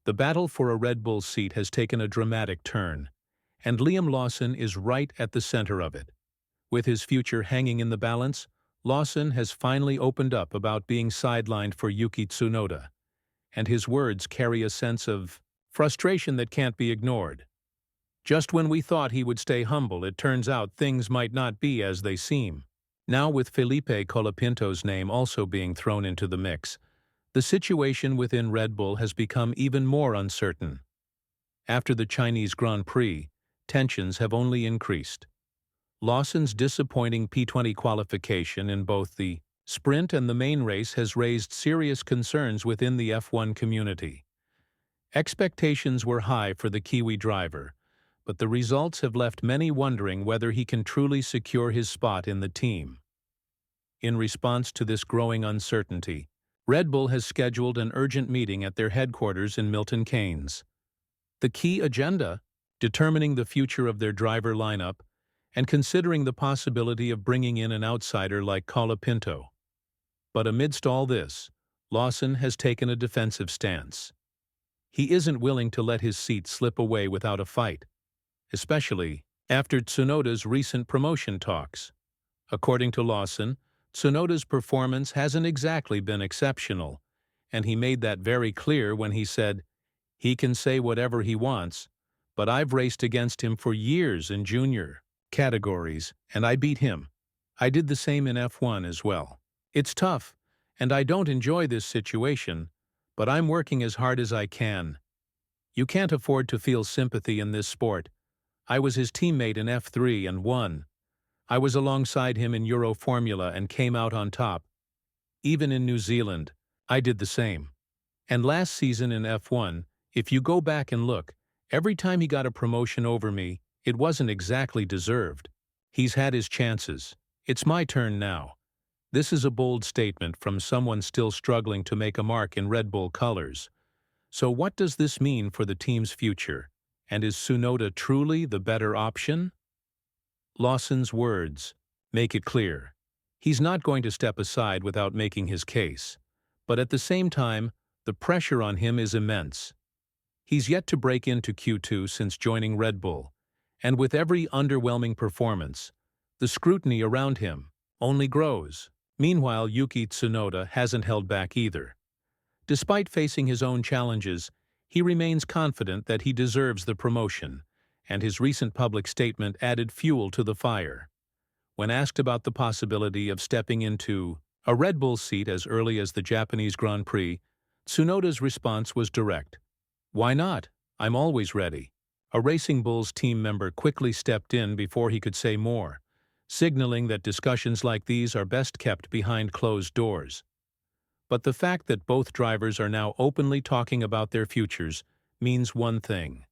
The battle for a Red Bull seat has taken a dramatic turn, and Liam Lawson is right at the center of it. With his future hanging in the balance, Lawson has finally opened up about being sidelined for Yuki Tsunoda, and his words carry a sense of frustration that can't be ignored. Just when we thought he would stay humble, it turns out things might not be as they seem. Now, with Felipe Colapinto's name also being thrown into the mix, the situation within Red Bull has become even more uncertain. After the Chinese Grand Prix, tensions have only increased. Lawson's disappointing P20 qualification in both the sprint and the main race has raised serious concerns within the F1 community. Expectations were high for the Kiwi driver, but the results have left many wondering whether he can truly secure his spot in the team. In response to this growing uncertainty, Red Bull has scheduled an urgent meeting at their headquarters in Milton Keynes. The key agenda: determining the future of their driver lineup and considering the possibility of bringing in an outsider like Colapinto. But amidst all this, Lawson has taken a defensive stance. He isn't willing to let his seat slip away without a fight, especially after Tsunoda's recent promotion talks. According to Lawson, Tsunoda's performance hasn't exactly been exceptional, and he made that very clear when he said, "He can say whatever he wants, but I've raced against him for years in junior categories, and I beat him. I did the same in F1 as well. It's tough, and I don't enjoy this situation, but I'm working as hard as I can. You can't afford to feel sympathy in this sport. I was his teammate in F3 and won. I was alongside him in Euro Formula and came out on top. Even in New Zealand, I did the same. And last season in F1, if you go back and look, every time he got a promotion over me, it wasn't exactly deserved. He's had his chances. It's my turn now." This is a bold statement from someone still struggling to make a mark in Red Bull colors. So what does this mean for the team's future? And is Tsunoda truly the better option? Lawson's words make it clear. He's not going to step aside without making his case. But at the same time, the pressure on him is immense. He's yet to break into Q2 since joining Red Bull, and with every underwhelming performance, the scrutiny around him only grows. Meanwhile, Yuki Tsunoda hasn't held back either. Despite facing his own challenges, he remains confident that he deserves the promotion, and his recent public statement added fuel to the fire. When asked about the possibility of stepping into a Red Bull seat as early as the Japanese Grand Prix, Tsunoda's response was direct. "Why not? I'm always ready." A Racing Bulls team member quickly stepped in before he could say more, signaling that discussions like these are best kept behind closed doors. But the fact that both drivers are now openly talking about their futures means one thing: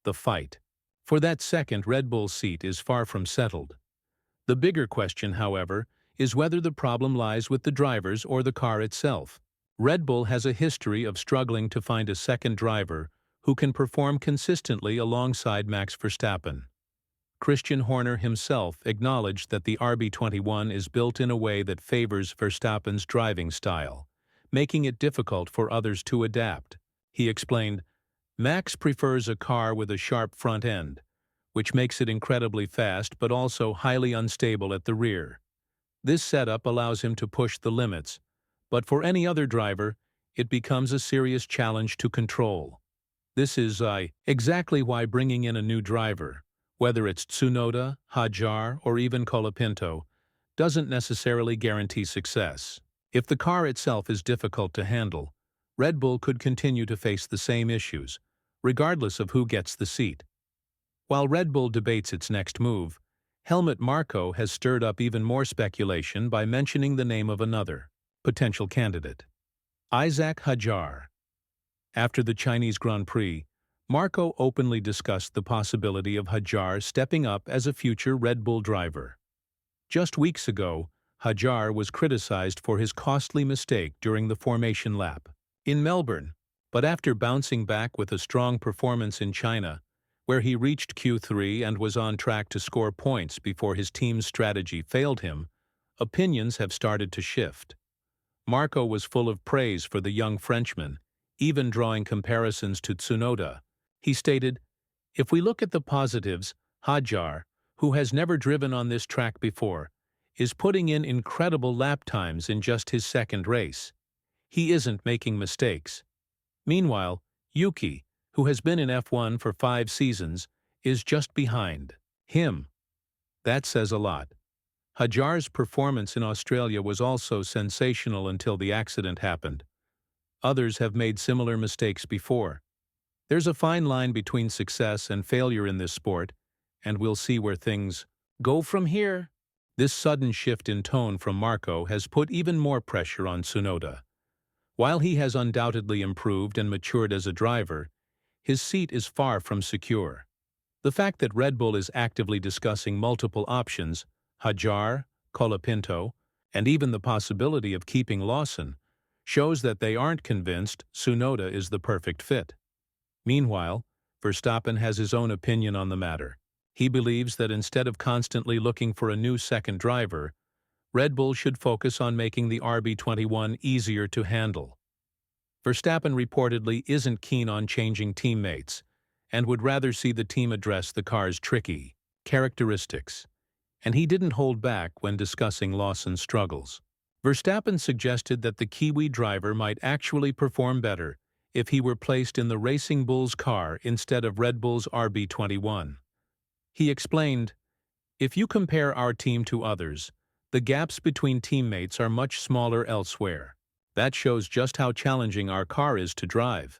the fight for that second Red Bull seat is far from settled. The bigger question, however, is whether the problem lies with the drivers or the car itself. Red Bull has a history of struggling to find a second driver who can perform consistently alongside Max Verstappen. Christian Horner himself acknowledged that the RB21 is built in a way that favors Verstappen's driving style, making it difficult for others to adapt. He explained, "Max prefers a car with a sharp front end, which makes it incredibly fast but also highly unstable at the rear. This setup allows him to push the limits, but for any other driver, it becomes a serious challenge to control. This is exactly why bringing in a new driver, whether it's Tsunoda, Hadjar, or even Colapinto, doesn't necessarily guarantee success. If the car itself is difficult to handle, Red Bull could continue to face the same issues, regardless of who gets the seat." While Red Bull debates its next move, Helmut Marko has stirred up even more speculation by mentioning the name of another potential candidate: Isaac Hadjar. After the Chinese Grand Prix, Marko openly discussed the possibility of Hadjar stepping up as a future Red Bull driver. Just weeks ago, Hadjar was criticized for his costly mistake during the formation lap in Melbourne, but after bouncing back with a strong performance in China, where he reached Q3 and was on track to score points before his team's strategy failed him, opinions have started to shift. Marko was full of praise for the young Frenchman, even drawing comparisons to Tsunoda. He stated, "If we look at the positives, Hadjar, who has never driven on this track before, is putting in incredible lap times in just his second race. He isn't making mistakes. Meanwhile, Yuki, who has been in F1 for 5 seasons, is just behind him." That says a lot. Hadjar's performance in Australia was also sensational until the accident happened. Others have made similar mistakes before. There's a fine line between success and failure in this sport, and we'll see where things go from here. This sudden shift in tone from Marco has put even more pressure on Tsunoda. While he has undoubtedly improved and matured as a driver, his seat is far from secure. The fact that Red Bull is actively discussing multiple options, Hadjar, Colapinto, and even the possibility of keeping Lawson, shows that they aren't convinced Tsunoda is the perfect fit. Meanwhile, Verstappen has his own opinion on the matter. He believes that instead of constantly looking for a new second driver, Red Bull should focus on making the RB21 easier to handle. Verstappen reportedly isn't keen on changing teammates and would rather see the team address the car's tricky characteristics, and he didn't hold back when discussing Lawson's struggles. Verstappen suggested that the Kiwi driver might actually perform better if he were placed in the Racing Bull's car instead of Red Bull's RB21. He explained, "If you compare our team to others, the gaps between teammates are much smaller elsewhere. That shows just how challenging our car is to drive.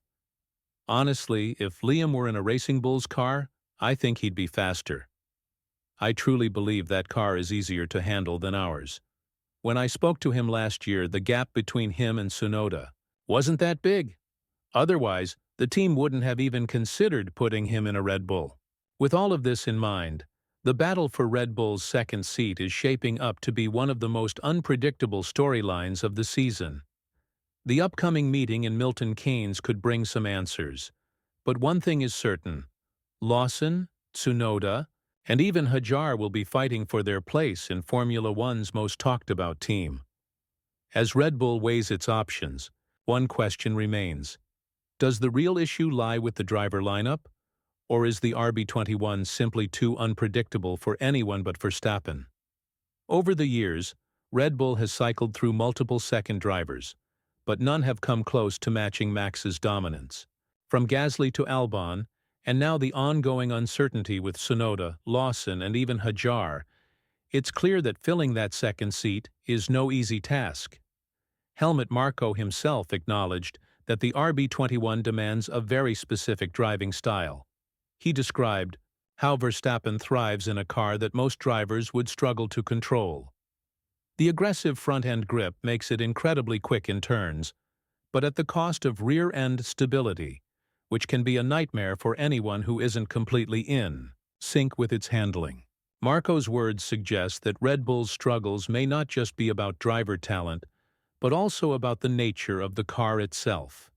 Honestly, if Liam were in a Racing Bull's car, I think he'd be faster. I truly believe that car is easier to handle than ours. When I spoke to him last year, the gap between him and Tsunoda wasn't that big. Otherwise, the team wouldn't have even considered putting him in a Red Bull." With all of this in mind, the battle for Red Bull's second seat is shaping up to be one of the most unpredictable storylines of the season. The upcoming meeting in Milton Keynes could bring some answers. But one thing is certain: Lawson, Tsunoda, and even Hadjar will be fighting for their place in Formula One's most talked-about team. As Red Bull weighs its options, one question remains. Does the real issue lie with the driver lineup? Or is the RB21 simply too unpredictable for anyone but Verstappen? Over the years, Red Bull has cycled through multiple second drivers, but none have come close to matching Max's dominance. From Gasly to Albon, and now the ongoing uncertainty with Tsunoda, Lawson, and even Hadjar, it's clear that filling that second seat is no easy task. Helmut Marko himself acknowledged that the RB21 demands a very specific driving style. He described how Verstappen thrives in a car that most drivers would struggle to control. The aggressive front-end grip makes it incredibly quick in turns, but at the cost of rear-end stability, which can be a nightmare for anyone who isn't completely in sync with its handling. Marko's words suggest that Red Bull's struggles may not just be about driver talent, but also about the nature of the car itself.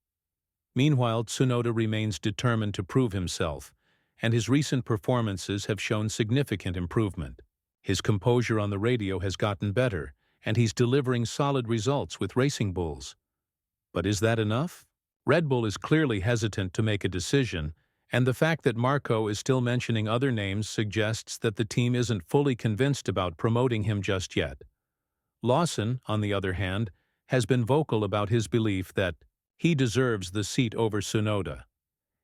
Meanwhile, Tsunoda remains determined to prove himself, and his recent performances have shown significant improvement. His composure on the radio has gotten better, and he's delivering solid results with Racing Bulls. But is that enough? Red Bull is clearly hesitant to make a decision, and the fact that Marko is still mentioning other names suggests that the team isn't fully convinced about promoting him just yet. Lawson, on the other hand, has been vocal about his belief that he deserves the seat over Tsunoda.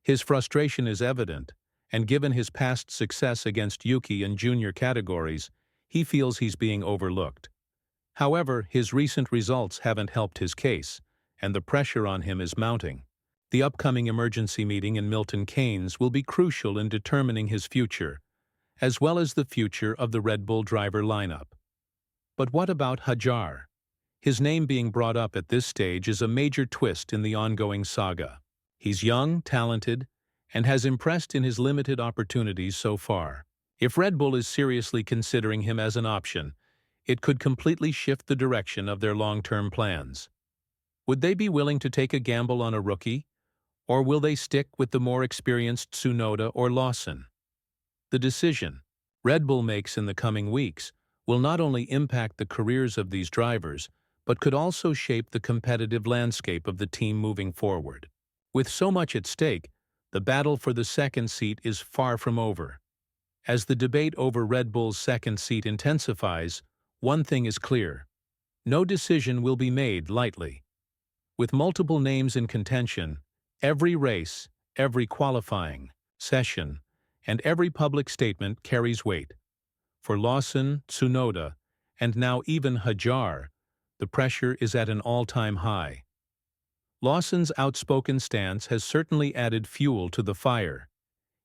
His frustration is evident, and given his past success against Yuki in junior categories, he feels he's being overlooked. However, his recent results haven't helped his case, and the pressure on him is mounting. The upcoming emergency meeting in Milton Keynes will be crucial in determining his future, as well as the future of the Red Bull driver lineup. But what about Hadjar? His name being brought up at this stage is a major twist in the ongoing saga. He's young, talented, and has impressed in his limited opportunities so far. If Red Bull is seriously considering him as an option, it could completely shift the direction of their long-term plans. Would they be willing to take a gamble on a rookie, or will they stick with the more experienced Tsunoda or Lawson? The decision Red Bull makes in the coming weeks will not only impact the careers of these drivers, but could also shape the competitive landscape of the team moving forward. With so much at stake, the battle for the second seat is far from over. As the debate over Red Bull's second seat intensifies, one thing is clear. No decision will be made lightly. With multiple names in contention, every race, every qualifying session, and every public statement carries weight. For Lawson, Tsunoda, and now even Hajar, the pressure is at an all-time high. Lawson's outspoken stance has certainly added fuel to the fire.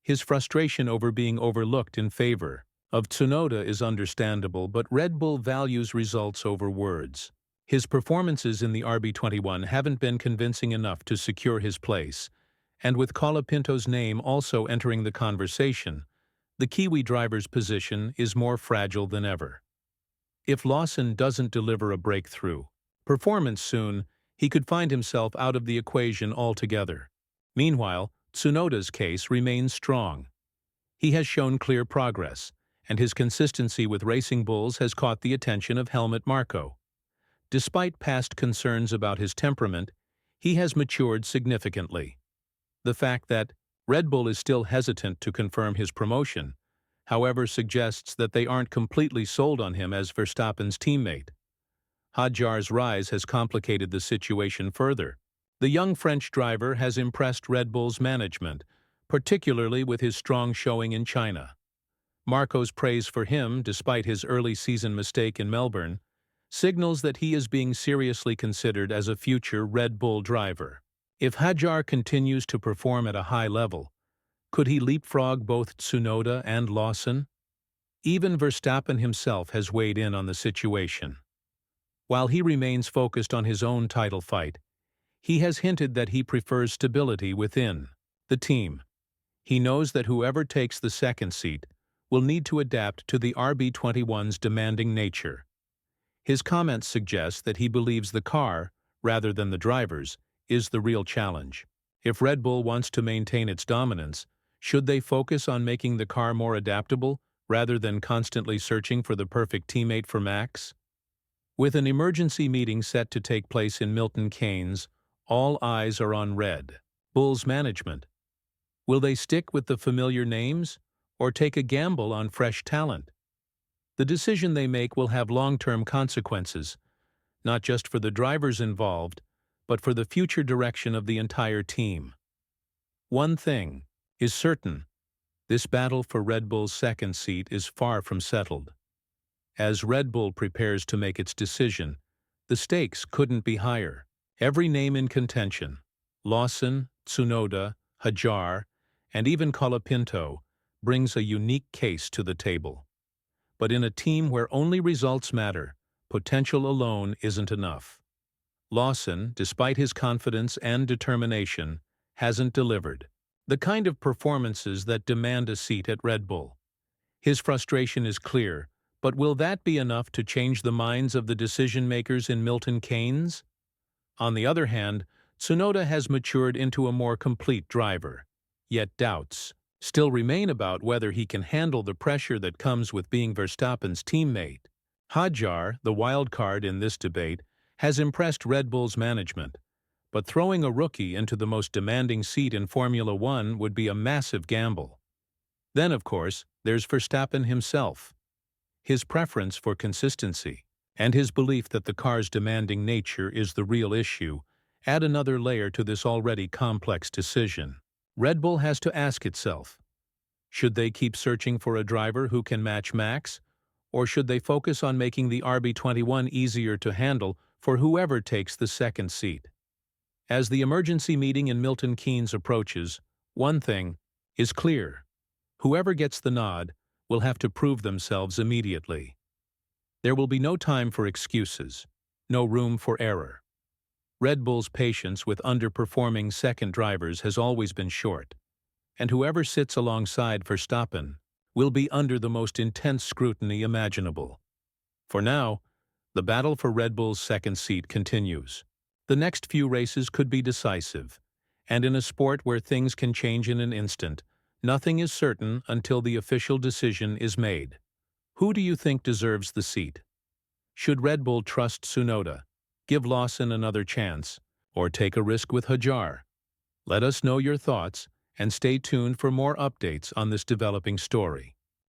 His frustration over being overlooked in favor of Tsunoda is understandable, but Red Bull values results over words. His performances in the RB21 haven't been convincing enough to secure his place, and with Colapinto's name also entering the conversation, the Kiwi driver's position is more fragile than ever. If Lawson doesn't deliver a breakthrough performance soon, he could find himself out of the equation altogether. Meanwhile, Tsunoda's case remains strong. He has shown clear progress, and his consistency with Racing Bulls has caught the attention of Helmut Marko. Despite past concerns about his temperament, he has matured significantly. The fact that Red Bull is still hesitant to confirm his promotion, however, suggests that they aren't completely sold on him as Verstappen's teammate. Hajar's rise has complicated the situation further. The young French driver has impressed Red Bull's management, particularly with his strong showing in China. Marko's praise for him, despite his early season mistake in Melbourne, signals that he is being seriously considered as a future Red Bull driver. If Hajar continues to perform at a high level, could he leapfrog both Tsunoda and Lawson? Even Verstappen himself has weighed in on the situation. While he remains focused on his own title fight, he has hinted that he prefers stability within the team. He knows that whoever takes the second seat will need to adapt to the RB21's demanding nature. His comments suggest that he believes the car, rather than the drivers, is the real challenge. If Red Bull wants to maintain its dominance, should they focus on making the car more adaptable rather than constantly searching for the perfect teammate for Max? With an emergency meeting set to take place in Milton Keynes, all eyes are on Red Bull's management. Will they stick with the familiar names or take a gamble on fresh talent? The decision they make will have long-term consequences, not just for the drivers involved, but for the future direction of the entire team. One thing is certain: this battle for Red Bull's second seat is far from settled. As Red Bull prepares to make its decision, the stakes couldn't be higher. Every name in contention, Lawson, Tsunoda, Hajar, and even Colapinto, brings a unique case to the table. But in a team where only results matter, potential alone isn't enough. Lawson, despite his confidence and determination, hasn't delivered the kind of performances that demand a seat at Red Bull. His frustration is clear, but will that be enough to change the minds of the decision-makers in Milton Keynes? On the other hand, Tsunoda has matured into a more complete driver, yet doubts still remain about whether he can handle the pressure that comes with being Verstappen's teammate. Hajar, the wild card in this debate, has impressed Red Bull's management, but throwing a rookie into the most demanding seat in Formula One would be a massive gamble. Then, of course, there's Verstappen himself. His preference for consistency and his belief that the car's demanding nature is the real issue add another layer to this already complex decision. Red Bull has to ask itself, should they keep searching for a driver who can match Max, or should they focus on making the RB21 easier to handle for whoever takes the second seat? As the emergency meeting in Milton Keynes approaches, one thing is clear: whoever gets the nod will have to prove themselves immediately. There will be no time for excuses, no room for error. Red Bull's patience with underperforming second drivers has always been short, and whoever sits alongside Verstappen will be under the most intense scrutiny imaginable. For now, the battle for Red Bull's second seat continues. The next few races could be decisive, and in a sport where things can change in an instant, nothing is certain until the official decision is made. Who do you think deserves the seat? Should Red Bull trust Tsunoda, give Lawson another chance, or take a risk with Hajar? Let us know your thoughts and stay tuned for more updates on this developing story.